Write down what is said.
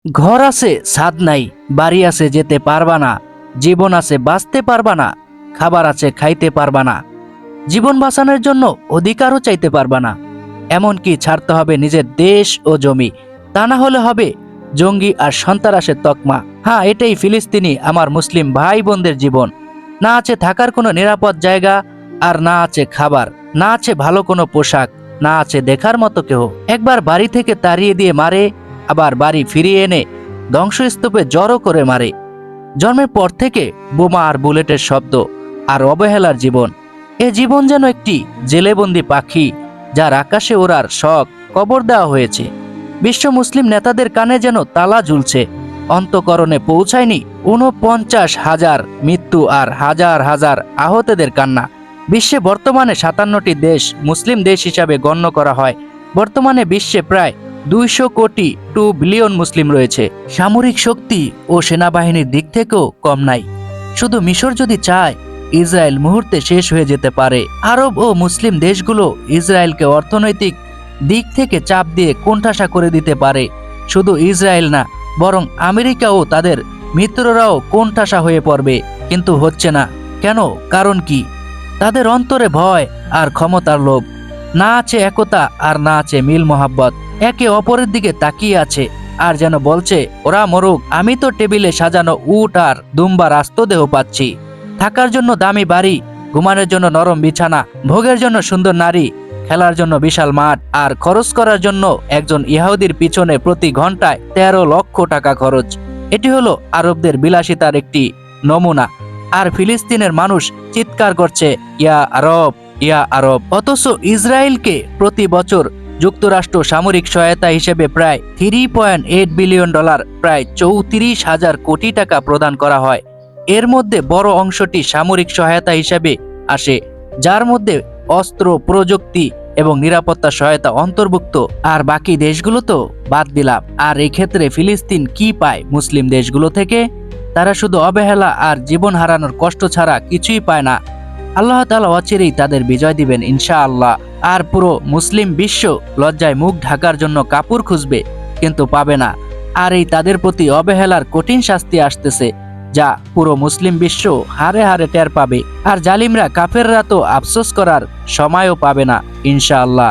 ঘর আছে ছাদ নাই, বাড়ি আছে যেতে পারবা না, জীবন আছে বাঁচতে পারবা না, খাবার আছে খাইতে পারবা না, জীবন বাঁচানোর জন্য অধিকারও চাইতে পারবা না। এমনকি ছাড়তে হবে নিজের দেশ ও জমি, তা না হলে হবে জঙ্গি আর সন্ত্রাসের তকমা। হ্যাঁ, এটাই ফিলিস্তিনি আমার মুসলিম ভাই বোনদের জীবন। না আছে থাকার কোনো নিরাপদ জায়গা, আর না আছে খাবার, না আছে ভালো কোনো পোশাক, না আছে দেখার মতো কেউ। একবার বাড়ি থেকে তাড়িয়ে দিয়ে মারে, আবার বাড়ি ফিরিয়ে এনে ধ্বংসস্তূপে জড়ো করে মারে। জন্মের পর থেকে বোমা আর বুলেটের শব্দ আর অবহেলার জীবন। এ জীবন যেন একটি জেলেবন্দি পাখি, যার আকাশে ওড়ার শখ কবর দেওয়া হয়েছে। বিশ্ব মুসলিম নেতাদের কানে যেন তালা ঝুলছে, অন্তকরণে পৌঁছায়নি ৪৯,০০০ মৃত্যু আর হাজার হাজার আহতদের কান্না। বিশ্বে বর্তমানে ৫৭টি দেশ মুসলিম দেশ হিসাবে গণ্য করা হয়। বর্তমানে বিশ্বে প্রায় ২০০ কোটি ২ বিলিয়ন মুসলিম রয়েছে। সামরিক শক্তি ও সেনাবাহিনীর দিক থেকেও কম নাই। শুধু মিশর যদি চায়, ইসরায়েল মুহূর্তে শেষ হয়ে যেতে পারে। আরব ও মুসলিম দেশগুলো ইসরায়েলকে অর্থনৈতিক দিক থেকে চাপ দিয়ে কোণঠাসা করে দিতে পারে। শুধু ইসরায়েল না, বরং আমেরিকাও, তাদের মিত্ররাও কোণঠাসা হয়ে পড়বে। কিন্তু হচ্ছে না কেন? কারণ কি? তাদের অন্তরে ভয় আর ক্ষমতার লোভ। না আছে একতা আর না আছে মিল মোহাব্বত। একে অপরের দিকে তাকিয়ে আছে আর যেন বলছে, ওরা মরুক, আমি তো টেবিলে সাজানো উট আর দুম্বার আস্ত দেহ পাচ্ছি। থাকার জন্য দামি বাড়ি, ঘুমানোর জন্য নরম বিছানা, ভোগের জন্য সুন্দর নারী, খেলার জন্য বিশাল মাঠ, আর খরচ করার জন্য একজন ইহুদির পিছনে প্রতি ঘন্টায় ১৩ লক্ষ টাকা খরচ। এটি হলো আরবদের বিলাসিতার একটি নমুনা। আর ফিলিস্তিনের মানুষ চিৎকার করছে, ইয়া আরব, ইয়া আরব। অথচ ইসরায়েলকে প্রতি বছর যুক্তরাষ্ট্র সামরিক সহায়তা হিসেবে প্রায় $3.8 বিলিয়ন, প্রায় ৩৪,০০০ কোটি টাকা প্রদান করা হয়। এর মধ্যে বড় অংশটি সামরিক সহায়তা হিসেবে আসে, যার মধ্যে অস্ত্র, প্রযুক্তি এবং নিরাপত্তা সহায়তা অন্তর্ভুক্ত। আর বাকি দেশগুলো তো বাদ দিলাম। আর এই ক্ষেত্রে ফিলিস্তিন কি পায় মুসলিম দেশগুলো থেকে? তারা শুধু অবহেলা আর জীবন হারানোর কষ্ট ছাড়া কিছুই পায় না। আল্লাহ তাআলা অচিরেই তাদের বিজয় দিবেন ইনশাআল্লাহ। আর পুরো মুসলিম বিশ্ব লজ্জায় মুখ ঢাকার জন্য কাপড় খুঁজবে, কিন্তু পাবে না। আর এই তাদের প্রতি অবহেলার কঠিন শাস্তি আসতেছে, যা পুরো মুসলিম বিশ্ব হারে হারে টের পাবে। আর জালিমরা, কাফেররা তো আফসোস করার সময়ও পাবে না ইনশাআল্লাহ।